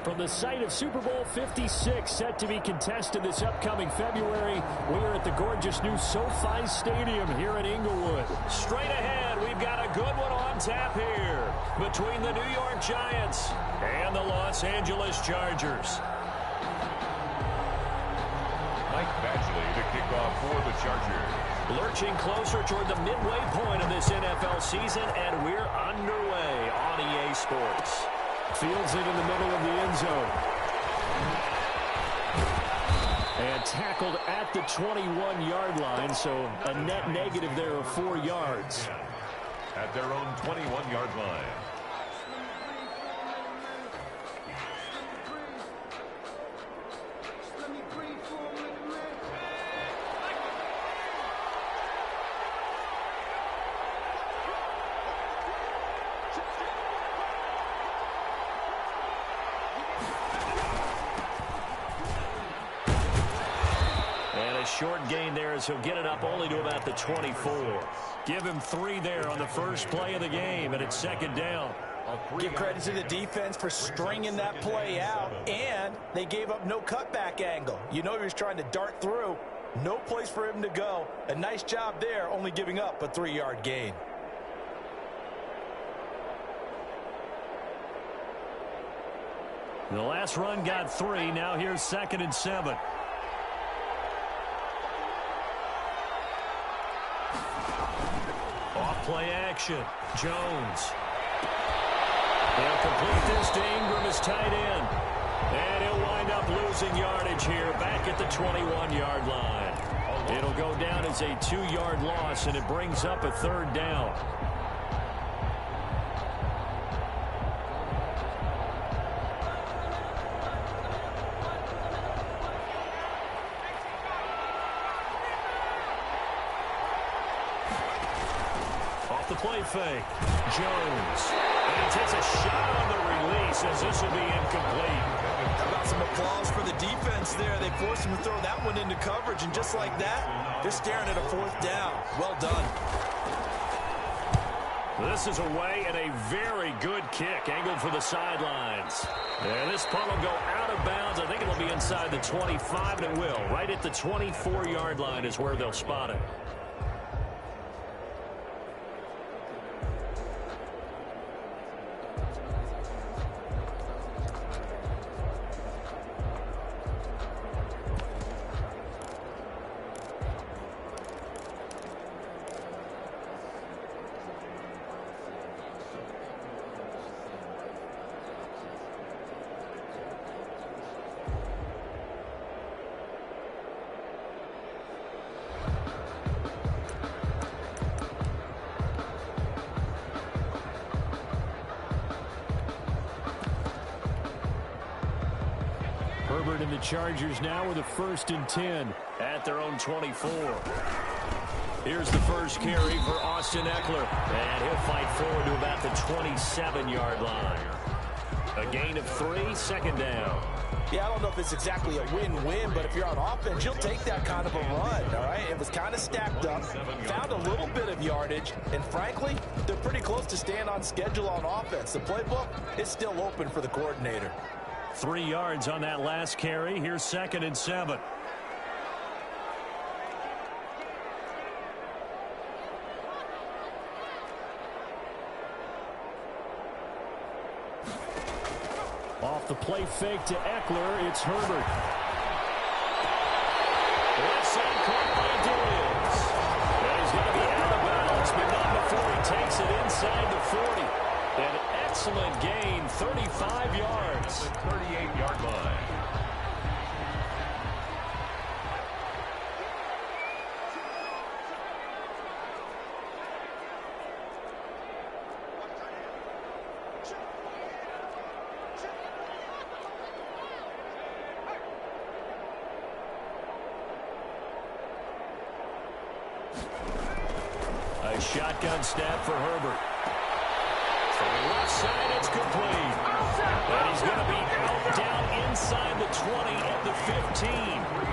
From the site of Super Bowl 56, set to be contested this upcoming February, we are at the gorgeous new SoFi Stadium here in Inglewood. Straight ahead, we've got a good one on tap here between the New York Giants and the Los Angeles Chargers. Mike Badgley to kick off for the Chargers. Lurching closer toward the midway point of this NFL season, and we're underway on EA Sports. Fields it in the middle of the end zone. And tackled at the 21-yard line, so a net negative there of 4 yards. At their own 21-yard line. Short gain there as he'll get it up only to about the 24. Give him 3 there on the first play of the game, and it's second down. Give credit to the defense for stringing that play out, and they gave up no cutback angle. You know he was trying to dart through. No place for him to go. A nice job there, only giving up a 3-yard gain. The last run got 3. Now here's 2nd and 7. Play action. Jones. They'll complete this to Ingram as tight end. And he'll wind up losing yardage here back at the 21-yard line. It'll go down as a 2-yard loss, and it brings up a 3rd down. The play fake. Jones. And he takes a shot on the release as this will be incomplete. How about some applause for the defense there? They forced him to throw that one into coverage, and just like that, they're staring at a 4th down. Well done. This is away and a very good kick angled for the sidelines. And this punt will go out of bounds. I think it'll be inside the 25, and it will. Right at the 24-yard line is where they'll spot it. Herbert and the Chargers now with a 1st and 10 at their own 24. Here's the first carry for Austin Eckler, and he'll fight forward to about the 27-yard line. A gain of 3, 2nd down. Yeah, I don't know if it's exactly a win-win, but if you're on offense, you'll take that kind of a run, all right? It was kind of stacked up, found a little bit of yardage, and frankly, they're pretty close to staying on schedule on offense. The playbook is still open for the coordinator. 3 yards on that last carry. Here's 2nd and 7. Off the play fake to Eckler, it's Herbert. Left side caught by Darius. And he's going to be out of bounds, but not before he takes it inside the 40. An excellent gain, 35 yards. The 38-yard line. A shotgun snap for Herbert. From the left side, it's complete. And he's going to be out down inside the 20 at the 15.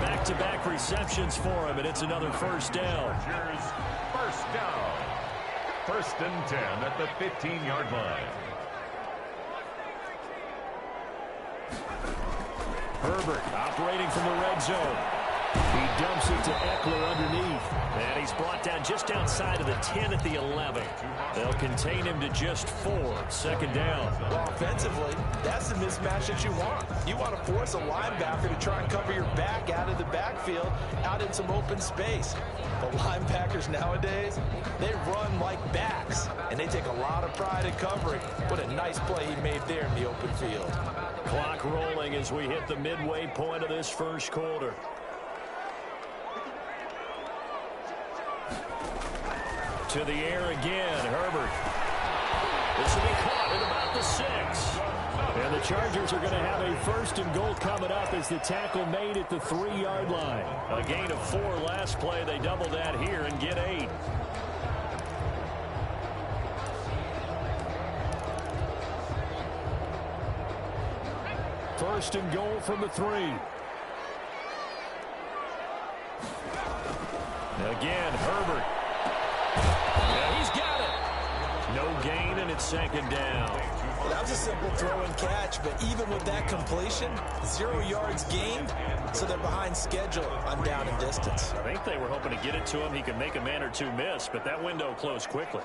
Back-to-back receptions for him, and it's another 1st down. First down. 1st and 10 at the 15-yard line. Herbert operating from the red zone. He dumps it to Eckler underneath. And he's brought down just outside of the 10 at the 11. They'll contain him to just 4. Second down. Well, offensively, that's the mismatch that you want. You want to force a linebacker to try and cover your back out of the backfield, out in some open space. The linebackers nowadays, they run like backs, and they take a lot of pride in covering. What a nice play he made there in the open field. Clock rolling as we hit the midway point of this first quarter. To the air again, Herbert. This will be caught at about the 6. And the Chargers are going to have a first and goal coming up as the tackle made at the 3-yard line. A gain of 4 last play. They double that here and get 8. First and goal from the 3. Again, Herbert. Yeah, he's got it. No gain, and it's second down. Well, that was a simple throw and catch, but even with that completion, 0 yards gained, so they're behind schedule on down and distance. I think they were hoping to get it to him. He could make a man or two miss, but that window closed quickly.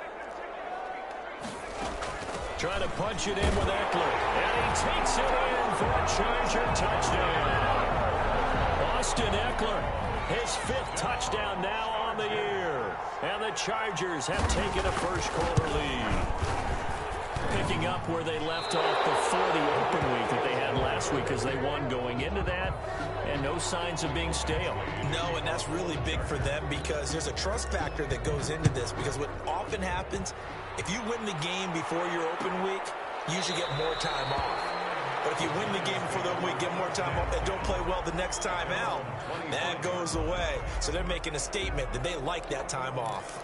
Trying to punch it in with Eckler. And he takes it in for a Charger touchdown. Austin Eckler, his 5th touchdown now on the year. And the Chargers have taken a first quarter lead. Picking up where they left off before the open week that they had last week as they won going into that. And no signs of being stale. No, and that's really big for them because there's a trust factor that goes into this. Because what often happens, if you win the game before your open week, you usually get more time off. But if you win the game before the open week, get more time off, and don't play well the next time out, that goes away. So they're making a statement that they like that time off.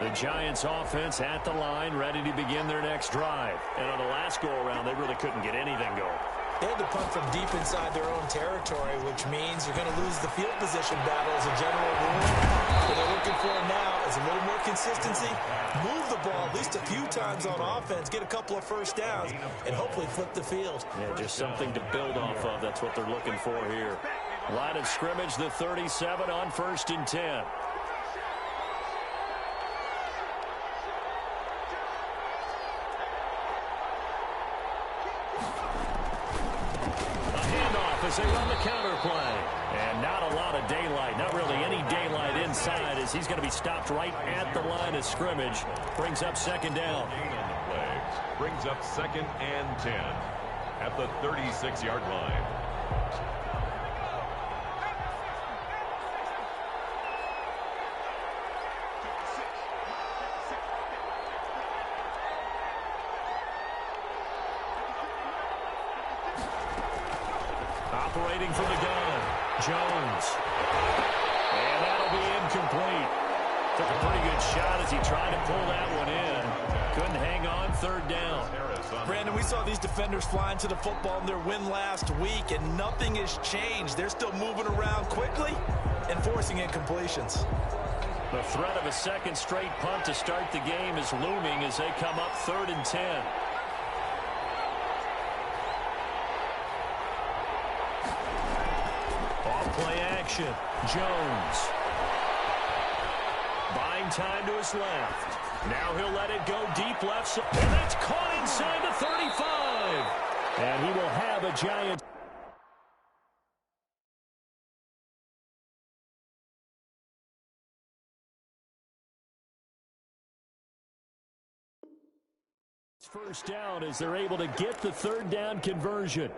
The Giants offense at the line, ready to begin their next drive. And on the last go-around, they really couldn't get anything going. They had to punt from deep inside their own territory, which means you're going to lose the field position battle as a general rule. What they're looking for now is a little more consistency, move the ball at least a few times on offense, get a couple of first downs, and hopefully flip the field. Yeah, just something to build off of. That's what they're looking for here. Line of scrimmage, the 37 on 1st and 10. As they run the counter play. And not a lot of daylight, not really any daylight inside as he's going to be stopped right at the line of scrimmage. Brings up second down. Brings up 2nd and 10 at the 36-yard line. Operating from the gun, Jones. And that'll be incomplete. Took a pretty good shot as he tried to pull that one in. Couldn't hang on, 3rd down. Brandon, we saw these defenders flying to the football in their win last week, and nothing has changed. They're still moving around quickly and forcing incompletions. The threat of a second straight punt to start the game is looming as they come up 3rd and 10. Play action. Jones. Buying time to his left. Now he'll let it go deep left. And that's caught inside the 35. And he will have a Giant. First down as they're able to get the 3rd down conversion.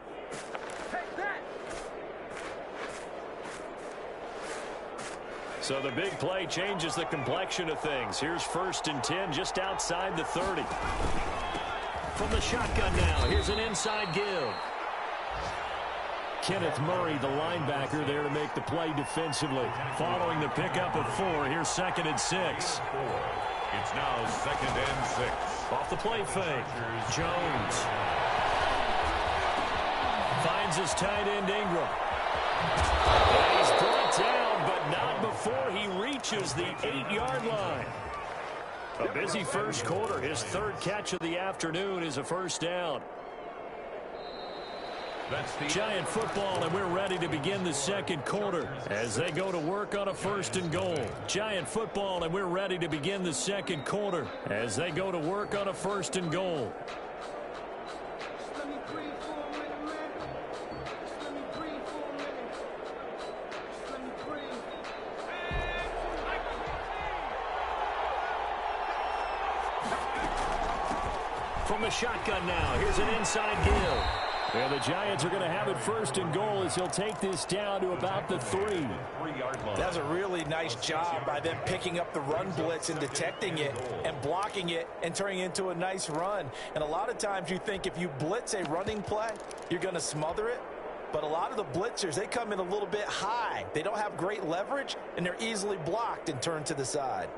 So the big play changes the complexion of things. Here's 1st and 10 just outside the 30. From the shotgun now, here's an inside give. Kenneth Murray, the linebacker, there to make the play defensively. Following the pickup of 4, here's 2nd and 6. It's now 2nd and 6. Off the play fake, Jones. Finds his tight end Ingram. And he's brought down, but not before he reaches the 8-yard line. A busy first quarter. His third catch of the afternoon is a first down. Giant football, and we're ready to begin the second quarter as they go to work on a first and goal. Giant football, and we're ready to begin the second quarter as they go to work on a first and goal. From the shotgun now, here's an inside give. And the Giants are going to have it first and goal as he'll take this down to about the 3. That's a really nice job by them picking up the run blitz and detecting it and blocking it and turning it into a nice run. And a lot of times you think if you blitz a running play, you're going to smother it. But a lot of the blitzers, they come in a little bit high. They don't have great leverage, and they're easily blocked and turned to the side.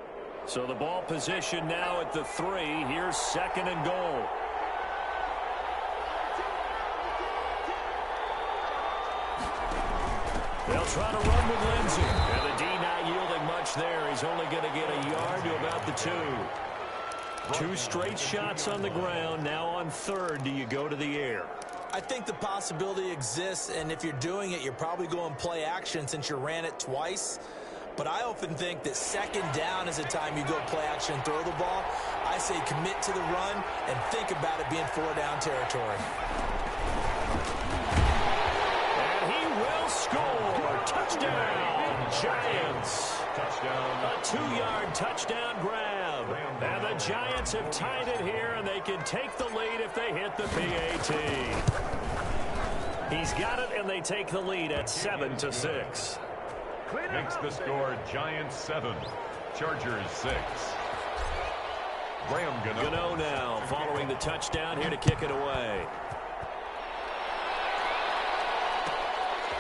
So the ball position now at the 3. Here's second and goal. They'll try to run with Lindsey. And the D not yielding much there. He's only going to get a yard to about the 2. 2 straight shots on the ground. Now on third, do you go to the air? I think the possibility exists, and if you're doing it, you're probably going play action since you ran it twice. But I often think that second down is the time you go play action and throw the ball. I say commit to the run and think about it being 4-down territory. Score! Touchdown! Giants! Touchdown. A 2-yard touchdown grab. And the Giants have tied it here, and they can take the lead if they hit the PAT. He's got it, and they take the lead at 7-6. Makes the score Giants 7, Chargers 6. Graham Gano now following the touchdown here to kick it away.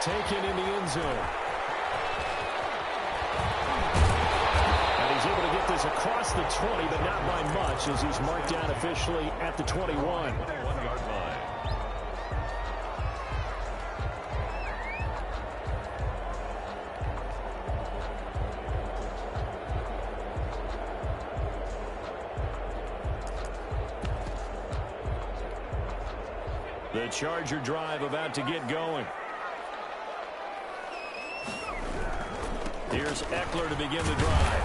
Taken in the end zone. And he's able to get this across the 20, but not by much as he's marked down officially at the 21. 21-yard line. The Charger drive about to get going. Here's Eckler to begin the drive.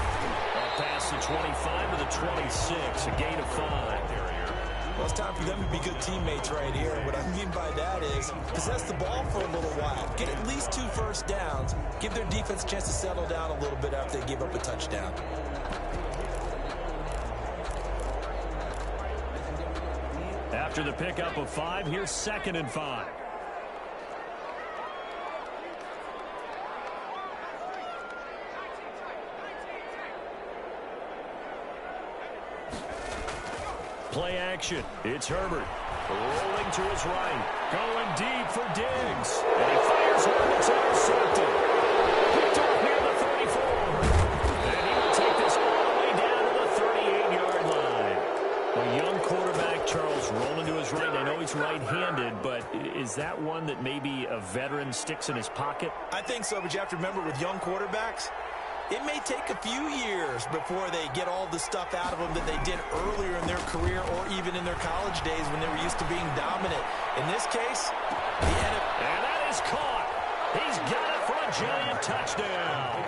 Past the 25 to the 26, a gain of 5. Well, it's time for them to be good teammates right here. What I mean by that is possess the ball for a little while. Get at least 2 first downs. Give their defense a chance to settle down a little bit after they give up a touchdown. After the pickup of 5, here's second and 5. Play action. It's Herbert. Rolling to his right. Going deep for Diggs. And he fires one that's intercepted. Picked off near the 34. And he will take this all the way down to the 38-yard line. A young quarterback, Charles, rolling to his right. I know he's right-handed, but is that one that maybe a veteran sticks in his pocket? I think so, but you have to remember with young quarterbacks, it may take a few years before they get all the stuff out of them that they did earlier in their career or even in their college days when they were used to being dominant. In this case, the NFL. And that is caught. He's got it for a Giant touchdown.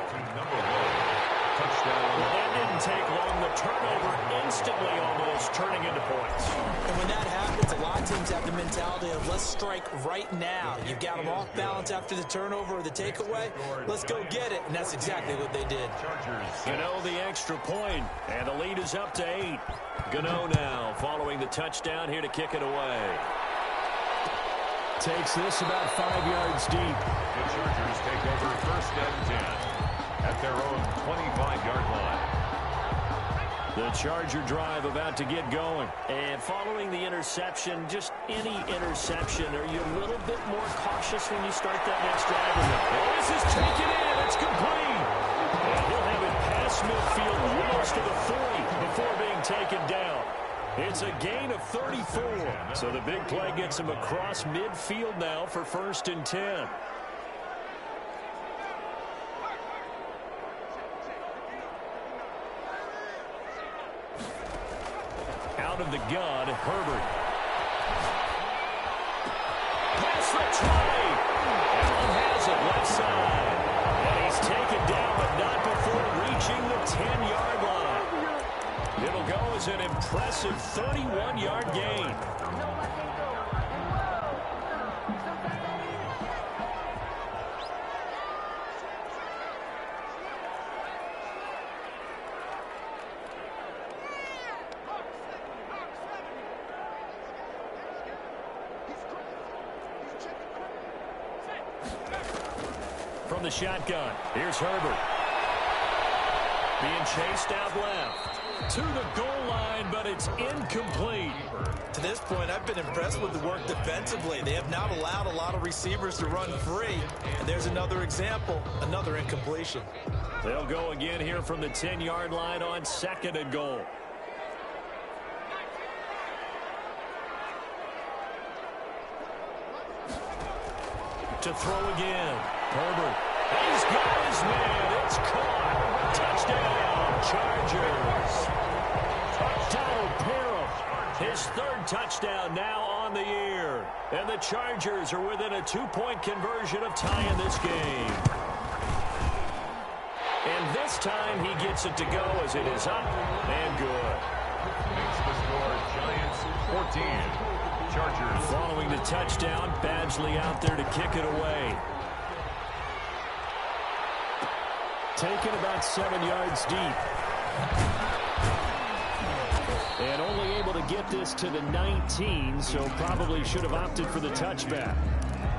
Well, that didn't take long. The turnover instantly almost turning into points. And when that happens, a lot of teams have the mentality of let's strike right now. You've got them off balance after the turnover or the takeaway. Let's go get it. And that's exactly what they did. Gano the extra point, and the lead is up to 8. Gano now following the touchdown here to kick it away. Takes this about 5 yards deep. The Chargers take over first and 10 at their own 25-yard line. The Charger drive about to get going. And following the interception, just any interception, are you a little bit more cautious when you start that next drive? Oh, this is taken in. It's complete. And he'll have it past midfield almost to the 40 before being taken down. It's a gain of 34. So the big play gets him across midfield now for first and 10. out of the gun, Herbert. Pass the 20. Allen has it left side. And he's taken down, but not before reaching the 10-yard line. It'll go as an impressive 31-yard gain. From the shotgun, here's Herbert. Being chased out left. To the goal line, but it's incomplete. To this point, I've been impressed with the work defensively. They have not allowed a lot of receivers to run free. And there's another example, another incompletion. They'll go again here from the 10-yard line on 2nd and goal. To throw again. Herbert. He's got his man. It's caught. Touchdown, Chargers. Donald Parham, his 3rd touchdown now on the year. And the Chargers are within a 2-point conversion of tying this game. And this time he gets it to go as it is up and good. Makes the score Giants 14. Chargers. Following the touchdown, Badgley out there to kick it away. Taken about 7 yards deep. And only able to get this to the 19, so probably should have opted for the touchback.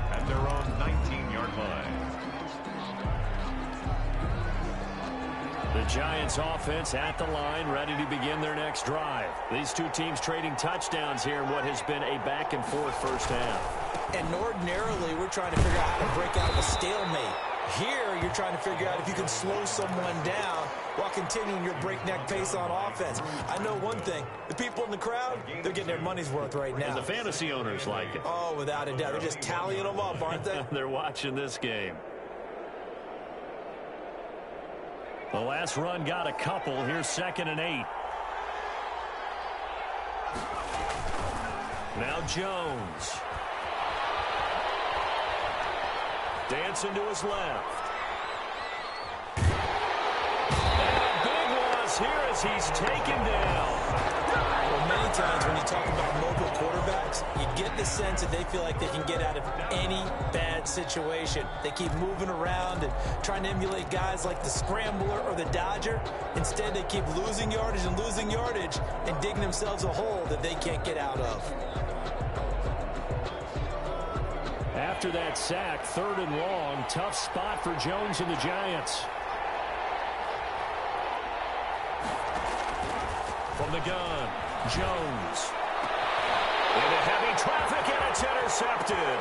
At their own 19-yard line. The Giants offense at the line, ready to begin their next drive. These two teams trading touchdowns here in what has been a back-and-forth first half. And ordinarily, we're trying to figure out how to break out of a stalemate. Here, you're trying to figure out if you can slow someone down while continuing your breakneck pace on offense. I know one thing. The people in the crowd, they're getting their money's worth right now. And the fantasy owners like it. Oh, without a doubt. They're just tallying them up, aren't they? They're watching this game. The last run got a couple. Here's 2nd and 8. Now Jones. Dancing to his left. And a big loss here as he's taken down. Well, many times when you talk about mobile quarterbacks, you get the sense that they feel like they can get out of any bad situation. They keep moving around and trying to emulate guys like the Scrambler or the Dodger. Instead, they keep losing yardage and digging themselves a hole that they can't get out of. After that sack, 3rd and long, tough spot for Jones and the Giants. From the gun, Jones. Into heavy traffic, and it's intercepted.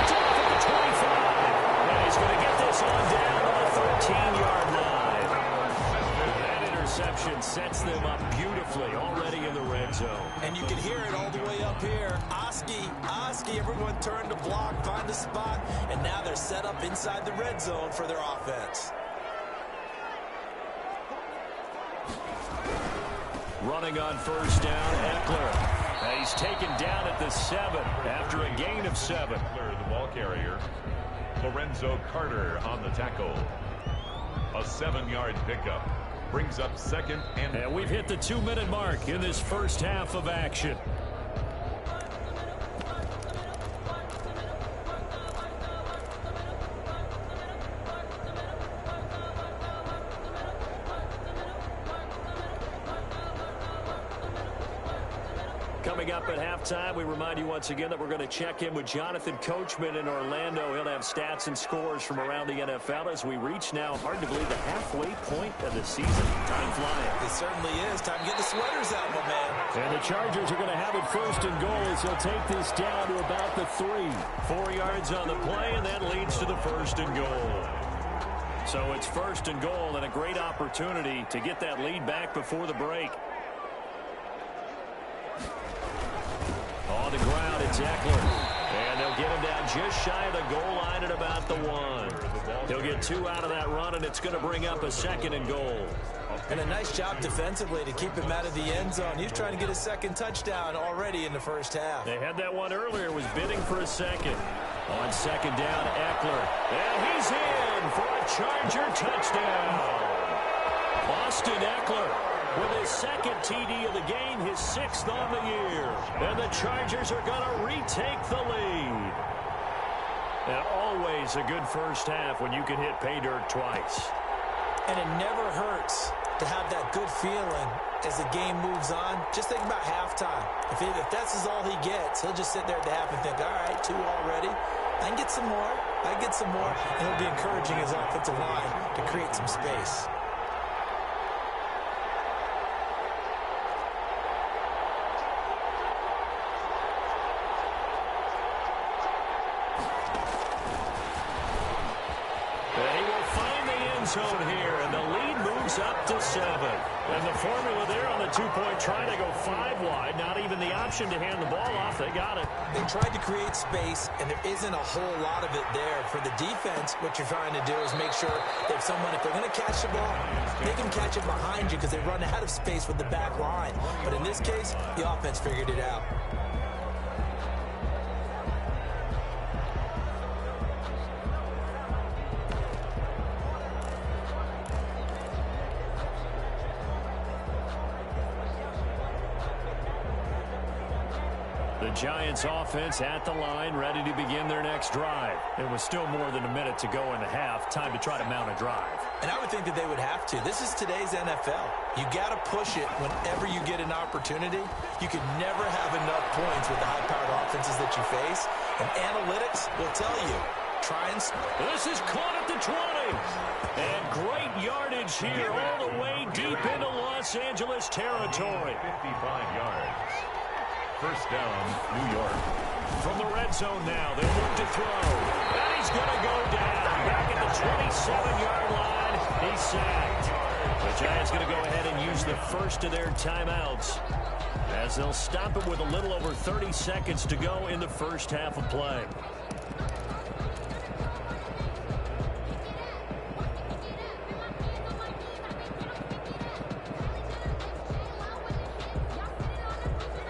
Down to the 25. And he's going to get this on down to the 13-yard line. That interception sets them up beautifully already in the red zone. And you can hear it all the way up here. Oski, everyone turned to block, find a spot, and now they're set up inside the red zone for their offense. Running on 1st down, Eckler. He's taken down at the 7 after a gain of 7. Eckler, the ball carrier. Lorenzo Carter on the tackle. A 7-yard pickup. Brings up 2nd and... And we've hit the 2-minute mark in this first half of action. Coming up at halftime, we remind you once again that we're going to check in with Jonathan Coachman in Orlando. He'll have stats and scores from around the NFL as we reach now, hard to believe, the halfway point of the season. Time flying. It certainly is. Time to get the sweaters out, my man. And the Chargers are going to have it 1st and goal as they'll take this down to about the 3. 4 yards on the play, and that leads to the 1st and goal. So it's 1st and goal and a great opportunity to get that lead back before the break. On the ground, it's Eckler. And they'll get him down just shy of the goal line at about the 1. He'll get 2 out of that run, and it's going to bring up a 2nd and goal. And a nice job defensively to keep him out of the end zone. He was trying to get his 2nd touchdown already in the first half. They had that one earlier, was bidding for a 2nd. On 2nd down, Eckler. And he's in for a Charger touchdown. Austin Eckler with his 2nd TD of the game, his 6th on the year. And the Chargers are going to retake the lead. And always a good first half when you can hit pay dirt twice. And it never hurts to have that good feeling as the game moves on. Just think about halftime. If that's all he gets, he'll just sit there at the half and think, all right, 2 already. I can get some more. I can get some more. And he'll be encouraging his offensive line to create some space. Zone here, and the lead moves up to 7. And the formula there on the 2-point try to go 5 wide. Not even the option to hand the ball off. They got it. They tried to create space, and there isn't a whole lot of it there. For the defense, what you're trying to do is make sure that if they're going to catch the ball, they can catch it behind you because they run out of space with the back line. But in this case, the offense figured it out. The Giants offense at the line, ready to begin their next drive. It was still more than a minute to go in the half. Time to try to mount a drive. And I would think that they would have to. This is today's NFL. You got to push it whenever you get an opportunity. You can never have enough points with the high-powered offenses that you face. And analytics will tell you. This is caught at the 20. And great yardage here all the way deep into Los Angeles territory. 55 yards. First down, New York. From the red zone now, they look to throw. And he's going to go down. Back at the 27-yard line, he's sacked. The Giants going to go ahead and use the first of their timeouts as they'll stop it with a little over 30 seconds to go in the first half of play.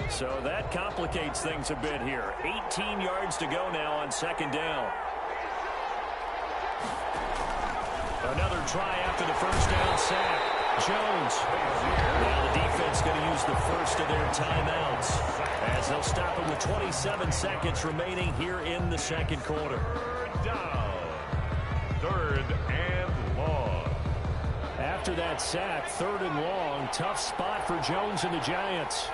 So that complicates things a bit here. 18 yards to go now on 2nd down. Another try after the first down sack. Jones. Now the defense going to use the first of their timeouts as they'll stop it with 27 seconds remaining here in the 2nd quarter. Third down. 3rd and long. After that sack, 3rd and long. Tough spot for Jones and the Giants.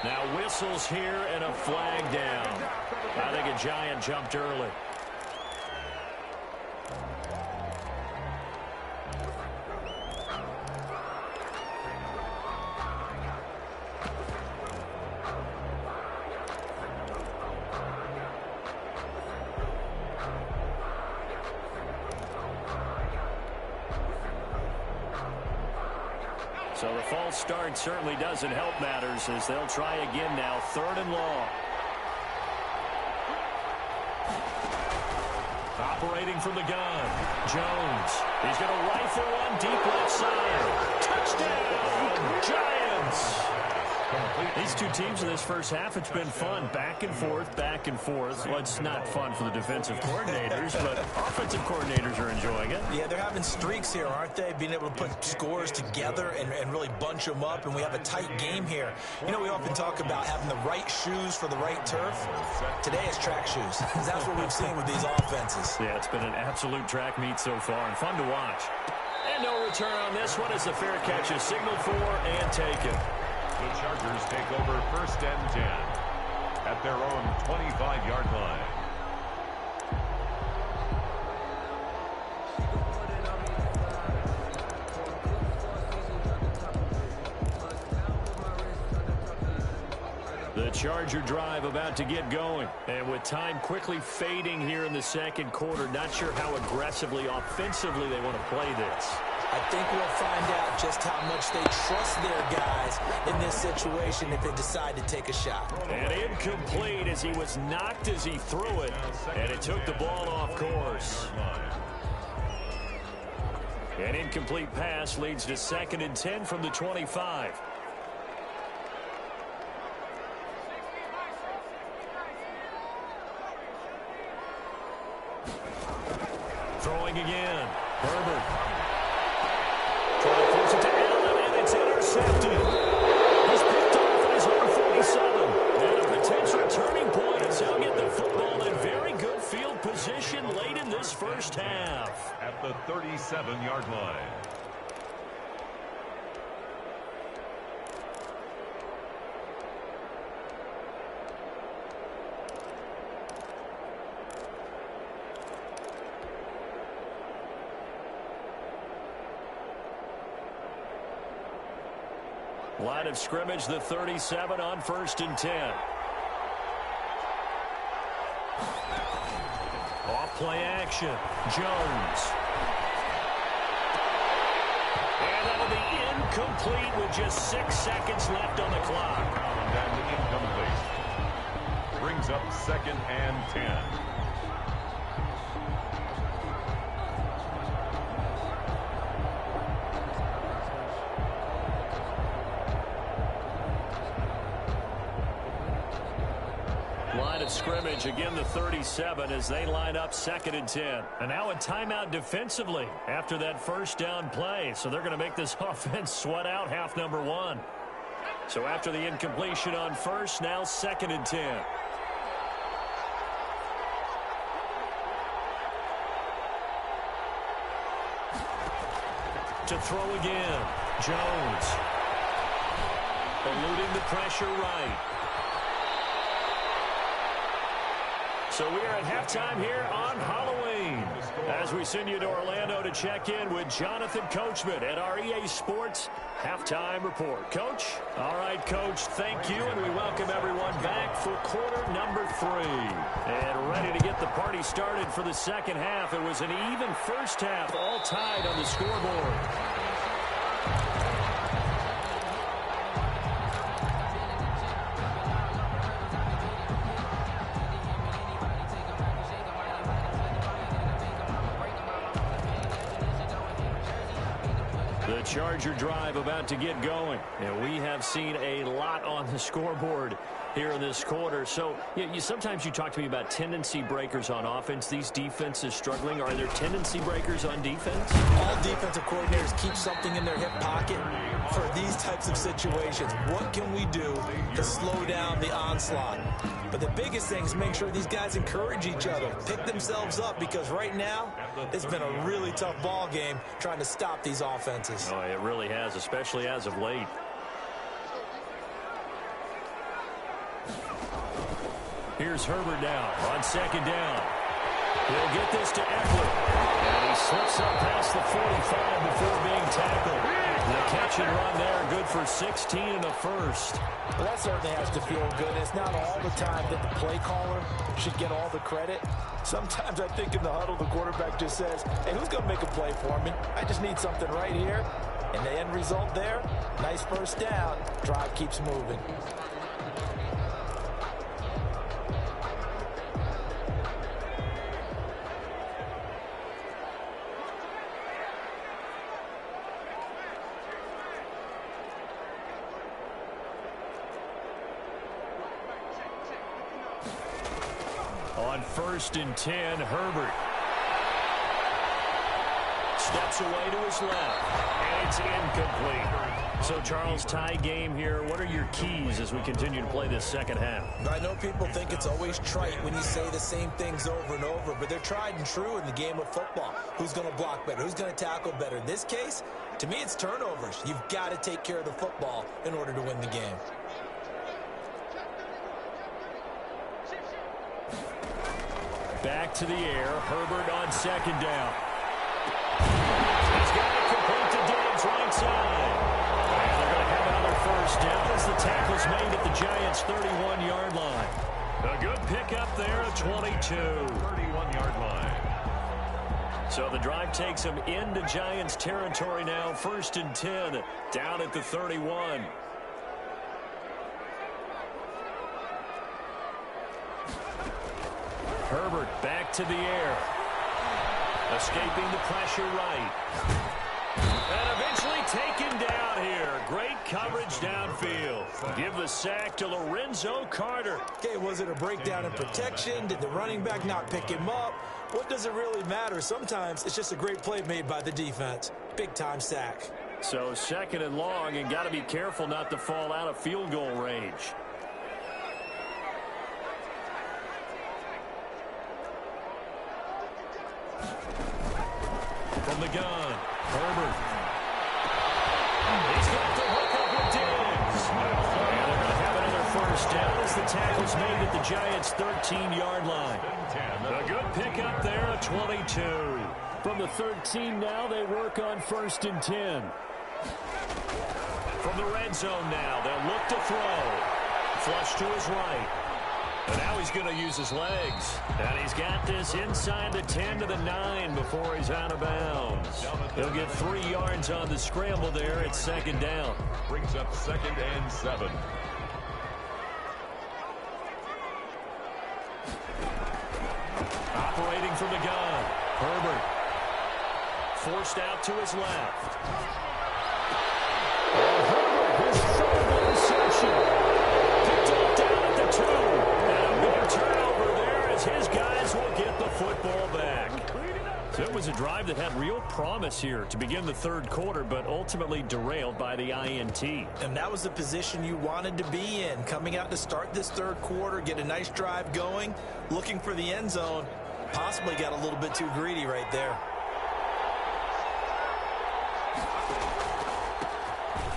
Now whistles here and a flag down. I think a Giant jumped early. So the false start certainly doesn't help matters as they'll try again now. 3rd and long. Operating from the gun. Jones. He's going to rifle one deep left side. Touchdown, Giants. These two teams in this first half, it's been fun. Back and forth, back and forth. Well, it's not fun for the defensive coordinators, but offensive coordinators are enjoying it. Yeah, they're having streaks here, aren't they? Being able to put scores together and really bunch them up, and we have a tight game here. You know, we often talk about having the right shoes for the right turf. Today is track shoes. That's what we've seen with these offenses. Yeah, it's been an absolute track meet so far, and fun to watch. And no return on this one as the fair catch is signaled for and taken. The Chargers take over 1st and 10 at their own 25-yard line. The Charger drive about to get going. And with time quickly fading here in the 2nd quarter, not sure how aggressively, offensively they want to play this. I think we'll find out just how much they trust their guys in this situation if they decide to take a shot. And incomplete as he was knocked as he threw it, and it took the ball off course. An incomplete pass leads to 2nd and 10 from the 25. Throwing again. Herbert. Trying to force it to Allen, and it's intercepted. He's picked off at his own 47. And a potential turning point as he'll get the football in very good field position late in this first half. At the 37-yard line. Line of scrimmage, the 37 on 1st and 10. Off play action. Jones. And that'll be incomplete with just 6 seconds left on the clock. And incomplete. Brings up 2nd and 10. Line of scrimmage, again the 37 as they line up 2nd and 10. And now a timeout defensively after that first down play. So they're going to make this offense sweat out half number 1. So after the incompletion on first, now 2nd and 10. To throw again. Jones. Eluding the pressure right. So we are at halftime here on Halloween as we send you to Orlando to check in with Jonathan Coachman at our EA Sports Halftime Report. Coach? All right, Coach, thank you, and we welcome everyone back for quarter number 3. And ready to get the party started for the second half. It was an even first half, all tied on the scoreboard. The Charger drive about to get going. And we have seen a lot on the scoreboard here in this quarter. So sometimes you talk to me about tendency breakers on offense. These defenses struggling. Are there tendency breakers on defense? All defensive coordinators keep something in their hip pocket for these types of situations. What can we do to slow down the onslaught? But the biggest thing is make sure these guys encourage each other, pick themselves up, because right now it's been a really tough ball game trying to stop these offenses. Oh, it really has, especially as of late. Here's Herbert now on 2nd down. He'll get this to Eckler. And he slips up past the 45 before being tackled. The catch and run there, good for 16 and a first. Well, that certainly has to feel good. It's not all the time that the play caller should get all the credit. Sometimes I think in the huddle, the quarterback just says, hey, who's going to make a play for me? I just need something right here. And the end result there, nice first down. Drive keeps moving. On 1st and 10, Herbert steps away to his left, and it's incomplete. So, Charles, tie game here. What are your keys as we continue to play this second half? I know people think it's always trite when you say the same things over and over, but they're tried and true in the game of football. Who's going to block better? Who's going to tackle better? In this case, to me, it's turnovers. You've got to take care of the football in order to win the game. Back to the air. Herbert on 2nd down. He's got it complete to Diggs, right side. And they're going to have another first down as the tackle's made at the Giants' 31-yard line. A good pickup there at 22. 31-yard line. So the drive takes them into Giants territory now. 1st and 10, down at the 31. Herbert back to the air. Escaping the pressure right. And eventually taken down here. Great coverage downfield. Give the sack to Lorenzo Carter. Okay, was it a breakdown in protection? Did the running back not pick him up? What does it really matter? Sometimes it's just a great play made by the defense. Big-time sack. So 2nd and long, and got to be careful not to fall out of field goal range. From the gun, Herbert. He's got to hook up with Diggs. And they're going to have another 1st down as the tackle's made at the Giants' 13-yard line. A good pickup there at 22. From the 13 now, they work on 1st and 10. From the red zone now, they'll look to throw. Flush to his right. And now he's going to use his legs. And he's got this inside the 10 to the 9 before he's out of bounds. He'll get 3 yards on the scramble there at 2nd down. Brings up 2nd and 7. Operating from the gun, Herbert. Forced out to his left. Herbert, his third interception. Picked up down at the 2. And a big turnover there as his guys will get the football back. So it was a drive that had real promise here to begin the 3rd quarter, but ultimately derailed by the INT. And that was the position you wanted to be in. Coming out to start this 3rd quarter, get a nice drive going, looking for the end zone. Possibly got a little bit too greedy right there.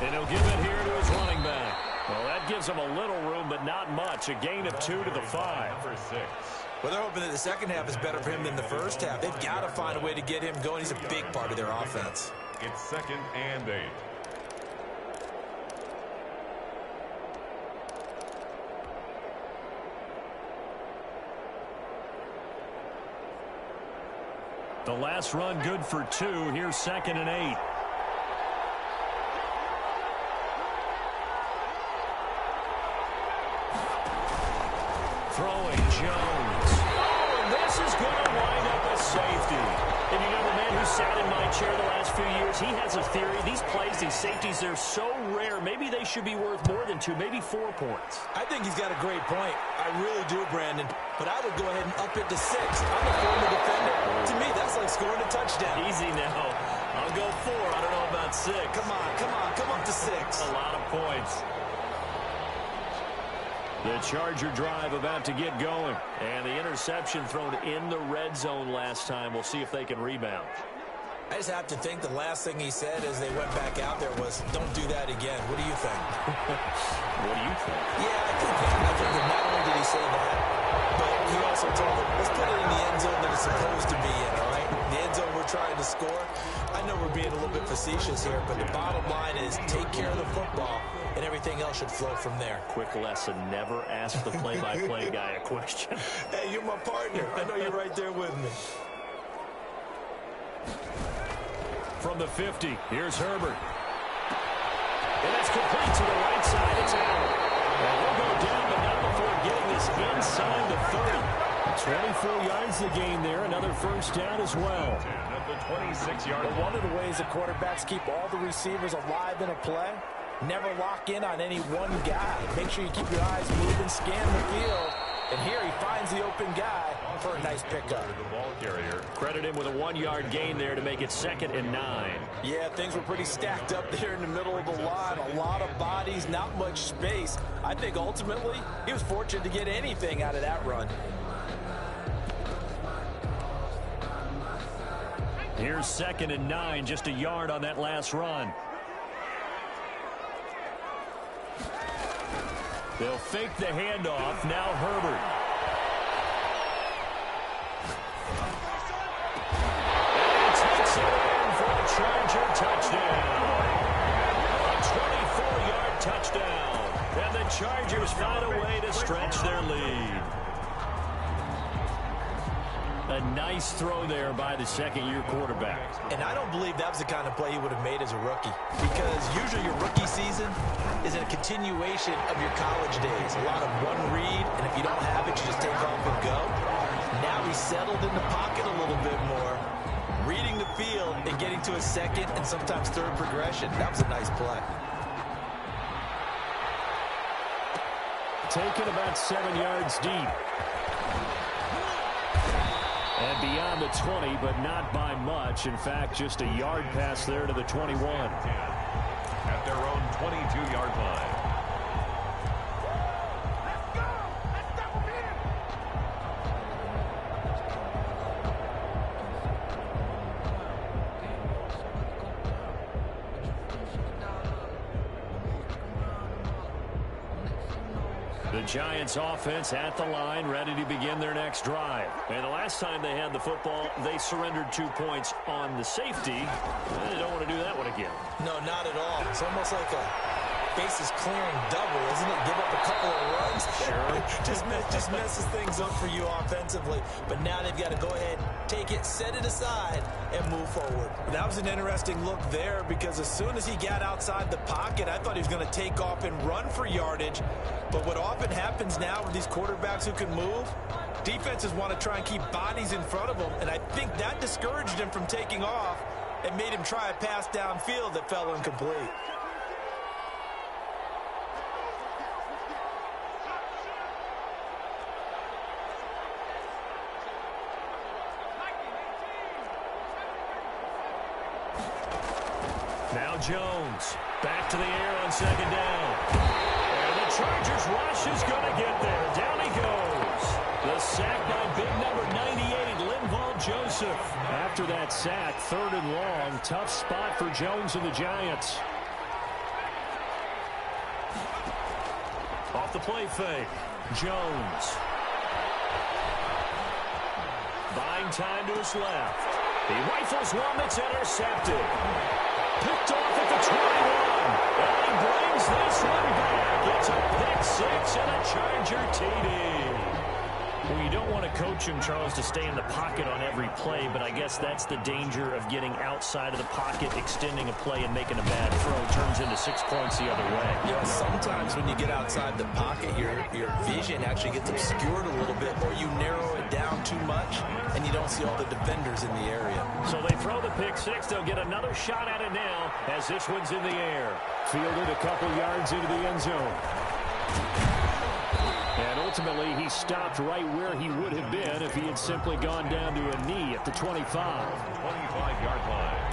And he'll give it here to his running back. Well, that gives him a little room, but not much. A gain of 2 to the 5. Number 6. Well, they're hoping that the second half is better for him than the first half. They've got to find a way to get him going. He's a big part of their offense. It's 2nd and 8. The last run good for 2. Here's 2nd and 8. Throwing Jones. Oh, and this is going to wind up a safety. And you know, the man who sat in my chair the last few years, he has a theory. These plays, these safeties, they're so rare. Maybe they should be worth more than 2, maybe 4 points. I think he's got a great point. I really do, Brandon. But I would go ahead and up it to 6. I'm a former defender. To me, that's like scoring a touchdown. Easy now. I'll go 4. I don't know about 6. Come on, come on, come up to 6. A lot of points. The Charger drive about to get going. And the interception thrown in the red zone last time. We'll see if they can rebound. I just have to think the last thing he said as they went back out there was, don't do that again. What do you think? What do you think? Yeah, I think that not only did he say that, but he also told them, let's put it in the end zone that it's supposed to be in, all right? The end zone we're trying to score. I know we're being a little bit facetious here, but the bottom line is take care of the football, and everything else should flow from there. Quick lesson, never ask the play-by-play guy a question. Hey, you're my partner. I know you're right there with me. From the 50, here's Herbert. And that's complete to the right side. It's Allen. And we'll go down, but not before getting this inside the 30. 24 yards the gain there. Another 1st down as well. At the 26-yard line. One of the ways that quarterbacks keep all the receivers alive in a play, never lock in on any one guy. Make sure you keep your eyes moving, scan the field. And here he finds the open guy for a nice pickup. The ball carrier. Credit him with a 1-yard gain there to make it 2nd and 9. Yeah, things were pretty stacked up there in the middle of the line. A lot of bodies, not much space. I think ultimately he was fortunate to get anything out of that run. Here's 2nd and 9, just a yard on that last run. They'll fake the handoff. Now Herbert. And he takes it in for a Charger touchdown. A 24-yard touchdown. And the Chargers find a way to stretch their lead. A nice throw there by the second-year quarterback. And I don't believe that was the kind of play he would have made as a rookie, because usually your rookie season is a continuation of your college days. A lot of one read, and if you don't have it, you just take off and go. Now he's settled in the pocket a little bit more, reading the field and getting to a second and sometimes third progression. That was a nice play. Taken about 7 yards deep. And beyond the 20, but not by much. In fact, just a yard pass there to the 21. At their own 22-yard line. The Giants offense at the line, ready to begin their next drive. And the last time they had the football, they surrendered 2 points on the safety. They don't want to do that one again. No, not at all. It's almost like a bases clearing double, isn't it? Give up a couple of runs. Sure. just messes things up for you offensively. But now they've got to go ahead, take it, set it aside, and move forward. That was an interesting look there, because as soon as he got outside the pocket, I thought he was going to take off and run for yardage. But what often happens now with these quarterbacks who can move, defenses want to try and keep bodies in front of them, and I think that discouraged him from taking off and made him try a pass downfield that fell incomplete. Now Jones, back to the air on second down. And the Chargers rush is going to get there. Down he goes. The sack by big number 98, Linval Joseph. After that sack, 3rd and long, tough spot for Jones and the Giants. Off the play fake, Jones. Buying time to his left. He rifles one that's intercepted. Picked off at the 21. And he brings this one back. It's a pick 6 and a Charger TD. Well, you don't want to coach him, Charles, to stay in the pocket on every play, but I guess that's the danger of getting outside of the pocket, extending a play, and making a bad throw. Turns into 6 points the other way. Yeah, sometimes when you get outside the pocket, your vision actually gets obscured a little bit, or you narrow it down too much, and you don't see all the defenders in the area. So they throw the pick 6. They'll get another shot at it now as this one's in the air. Fielded a couple yards into the end zone. And ultimately, he stopped right where he would have been if he had simply gone down to a knee at the 25. 25-yard line.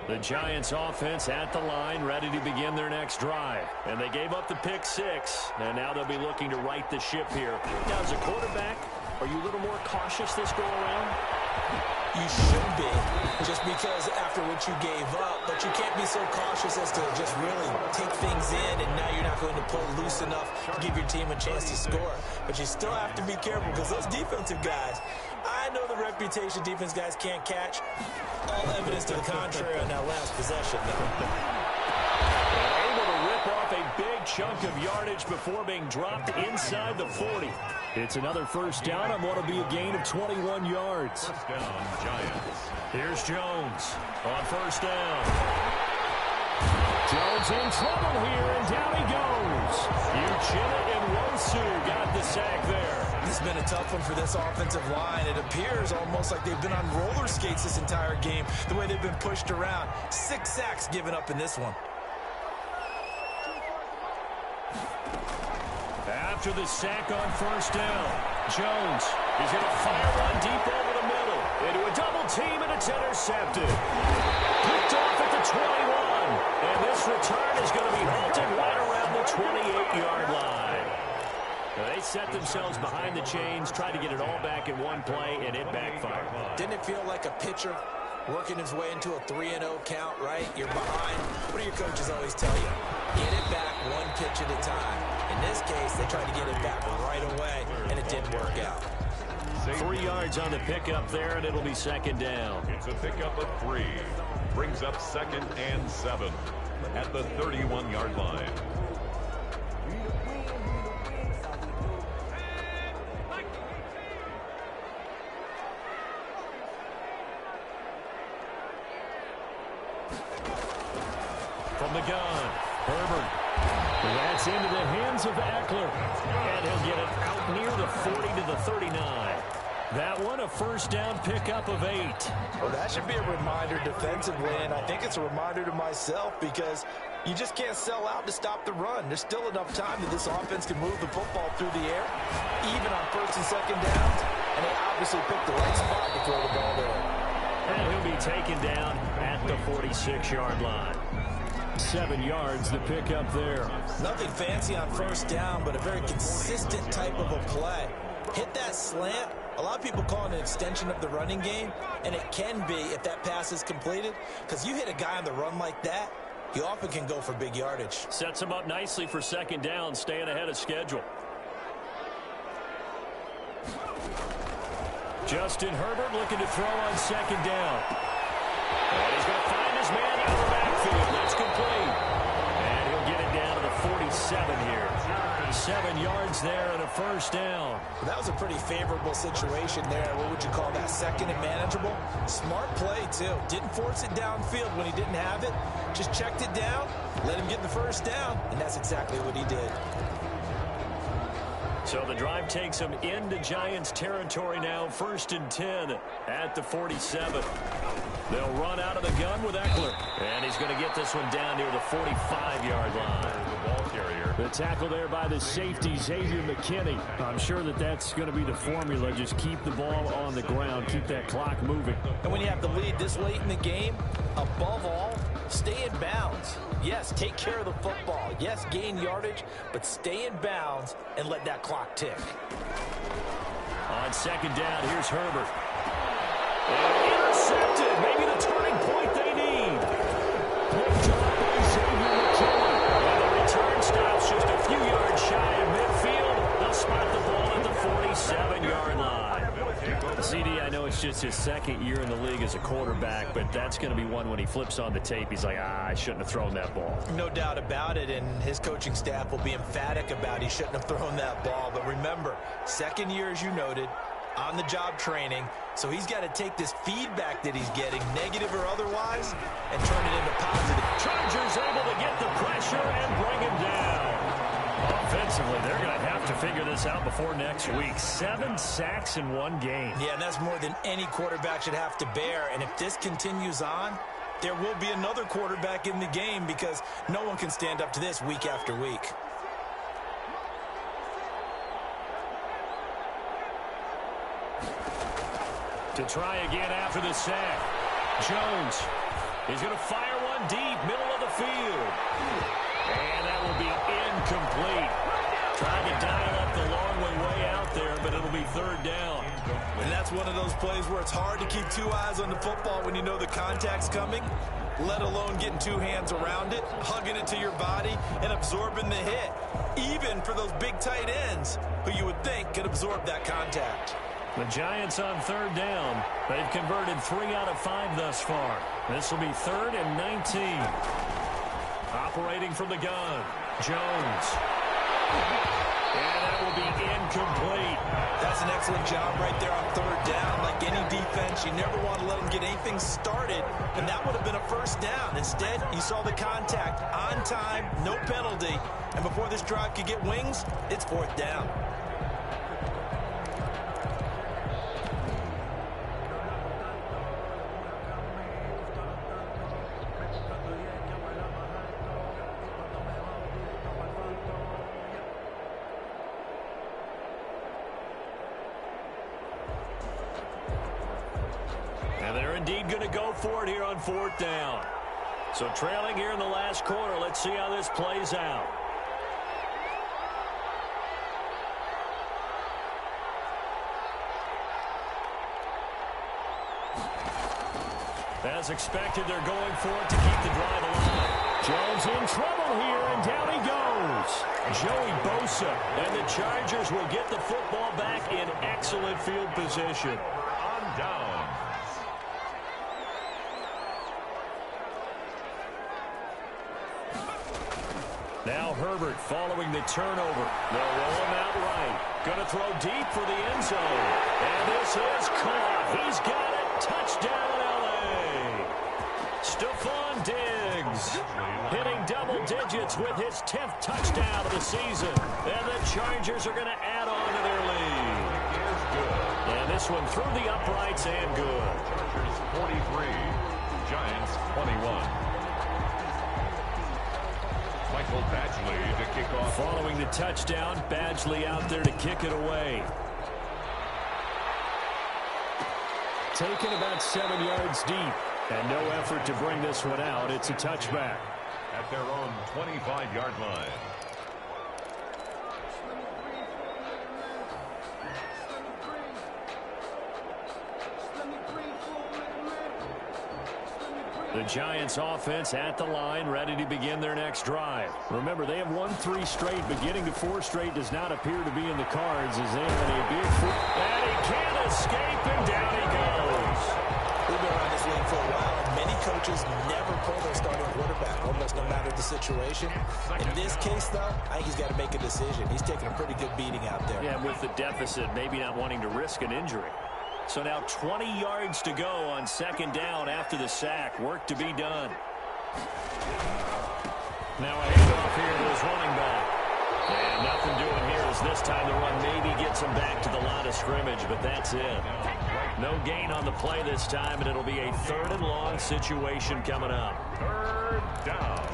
The Giants offense at the line, ready to begin their next drive. And they gave up the pick 6, and now they'll be looking to right the ship here. Now, as a quarterback, are you a little more cautious this go around? You should be, just because after what you gave up, but you can't be so cautious as to just really take things in, and now you're not going to pull loose enough to give your team a chance to score. But you still have to be careful, because those defensive guys, I know the reputation defense guys can't catch. All evidence to the contrary on that last possession, though. Able to rip off a big chunk of yardage before being dropped inside the 40. It's another first down on what will be a gain of 21 yards. First down, Giants. Here's Jones on first down. Jones in trouble here, and down he goes. Uchenna and Wosu got the sack there. This has been a tough one for this offensive line. It appears almost like they've been on roller skates this entire game, the way they've been pushed around. 6 sacks given up in this one. After the sack on first down, Jones is going to fire one deep over the middle. Into a double team, and it's intercepted. Picked off at the 21. And this return is going to be halted right around the 28-yard line. They set themselves behind the chains, tried to get it all back in one play, and it backfired. Didn't it feel like a pitcher working his way into a 3-0 count, right? You're behind. What do your coaches always tell you? Get it back one pitch at a time. And In this case, they tried to get it back right away, and it didn't work out. 3 yards on the pickup there, and it'll be second down. It's a pickup of 3. Brings up 2nd and 7 at the 31-yard line. From the gun, Herbert. That's into the hands of Eckler. And he'll get it out near the 40 to the 39. That one, a first down pickup of 8. Well, that should be a reminder defensively, and I think it's a reminder to myself because you just can't sell out to stop the run. There's still enough time that this offense can move the football through the air, even on 1st and 2nd downs, and they obviously picked the right spot to throw the ball there. And he'll be taken down at the 46-yard line. 7 yards, the pickup there. Nothing fancy on 1st down, but a very consistent type of a play. Hit that slant. A lot of people call it an extension of the running game, and it can be if that pass is completed, because you hit a guy on the run like that, he often can go for big yardage. Sets him up nicely for 2nd down, staying ahead of schedule. Justin Herbert looking to throw on 2nd down. And he's going to find his man out of the backfield. That's complete. And he'll get it down to the 47 here. 7 yards there and a first down. Well, that was a pretty favorable situation there. What would you call that? 2nd and manageable? Smart play, too. Didn't force it downfield when he didn't have it. Just checked it down, let him get the first down, and that's exactly what he did. So the drive takes him into Giants territory now. 1st and 10 at the 47. They'll run out of the gun with Eckler. And he's going to get this one down near the 45-yard line. The ball carrier. The tackle there by the safety, Xavier McKinney. I'm sure that's going to be the formula. Just keep the ball on the ground. Keep that clock moving. And when you have the lead this late in the game, above all, stay in bounds. Yes, take care of the football. Yes, gain yardage, but stay in bounds and let that clock tick. On 2nd down, here's Herbert. And intercepted. Maybe the turning point they need. Picked up by Xavier McKinney. And the return stops just a few yards shy of midfield. They'll spot the ball at the 47-yard line. CD, I know it's just his 2nd year in the league as a quarterback, but that's going to be one when he flips on the tape. He's like, I shouldn't have thrown that ball. No doubt about it, and his coaching staff will be emphatic about he shouldn't have thrown that ball. But remember, 2nd year, as you noted, on-the-job training, so he's got to take this feedback that he's getting, negative or otherwise, and turn it into positive. Chargers able to get the pressure and bring him down. Offensively, they're going to have to figure this out before next week. 7 sacks in one game. Yeah, and that's more than any quarterback should have to bear. And if this continues on, there will be another quarterback in the game because no one can stand up to this week after week. To try again after the sack. Jones is going to fire one deep, middle of the field. And that will be incomplete. Trying to dial up the long way out there, but it'll be 3rd down. And that's one of those plays where it's hard to keep 2 eyes on the football when you know the contact's coming, let alone getting 2 hands around it, hugging it to your body, and absorbing the hit. Even for those big tight ends who you would think could absorb that contact. The Giants on 3rd down. They've converted 3 out of 5 thus far. This will be 3rd and 19. Operating from the gun, Jones. And that will be incomplete. That's an excellent job right there on 3rd down. Like any defense, you never want to let them get anything started, and that would have been a first down. Instead, you saw the contact on time, no penalty, and before this drive could get wings, it's 4th down. And they're indeed going to go for it here on 4th down. So trailing here in the last quarter. Let's see how this plays out. As expected, they're going for it to keep the drive alive. Jones in trouble here, and down he goes. Joey Bosa, and the Chargers will get the football back in excellent field position. On downs. Now Herbert following the turnover. They'll roll him out right. Going to throw deep for the end zone. And this is caught. He's got it. Touchdown, L.A. Stephon Diggs hitting double digits with his 10th touchdown of the season. And the Chargers are going to add on to their lead. And this one through the uprights and good. Chargers 43, Giants 21. Michael Badgley to kick off. Following the touchdown, Badgley out there to kick it away. Taken about 7 yards deep, and no effort to bring this one out. It's a touchback. At their own 25-yard line. The Giants offense at the line, ready to begin their next drive. Remember, they have won 3 straight, but getting to 4 straight does not appear to be in the cards as they have a big and he can't escape, and down he goes. We've been around this league for a while, and many coaches never pull their starting quarterback, almost no matter the situation. In this case, though, I think he's got to make a decision. He's taking a pretty good beating out there. Yeah, with the deficit, maybe not wanting to risk an injury. So now 20 yards to go on second down after the sack. Work to be done. Now a handoff here to his running back. And nothing doing here as this time the run maybe gets him back to the line of scrimmage, but that's it. No gain on the play this time, and it'll be a 3rd and long situation coming up. 3rd down.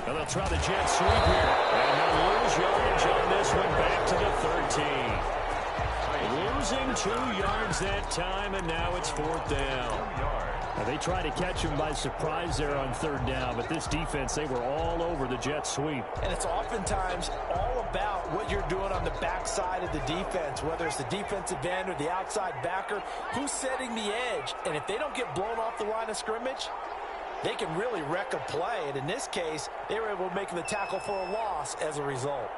They'll try the jet sweep here. And they'll lose yardage on this one back to the 13. Losing 2 yards that time, and now it's 4th down. Now they try to catch him by surprise there on 3rd down, but this defense, they were all over the jet sweep. And it's oftentimes all about what you're doing on the backside of the defense, whether it's the defensive end or the outside backer, who's setting the edge. And if they don't get blown off the line of scrimmage, they can really wreck a play. And in this case, they were able to make the tackle for a loss as a result.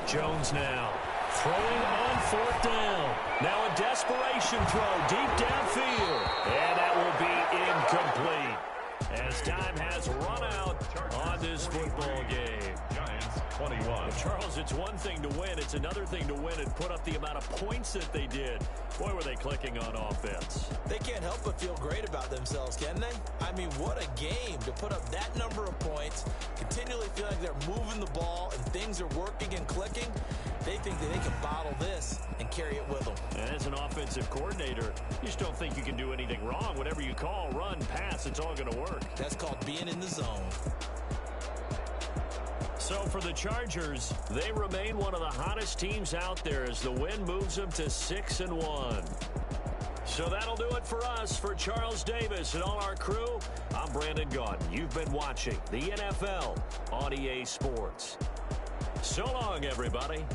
Jones now throwing on 4th down. Now a desperation throw deep downfield. And that will be incomplete as time has run out on this football game. Giants 21. Well, Charles, it's one thing to win. It's another thing to win and put up the amount of points that they did. Boy, were they clicking on offense. They can't help but feel great about themselves, can they? I mean, what a game to put up that number of points, continually feel like they're moving the ball and things are working and clicking. They think that they can bottle this and carry it with them. And as an offensive coordinator, you just don't think you can do anything wrong. Whatever you call, run, pass, it's all going to work. That's called being in the zone. So for the Chargers, they remain one of the hottest teams out there as the win moves them to 6-1. So that'll do it for us. For Charles Davis and all our crew, I'm Brandon Gaudin. You've been watching the NFL on EA Sports. So long, everybody.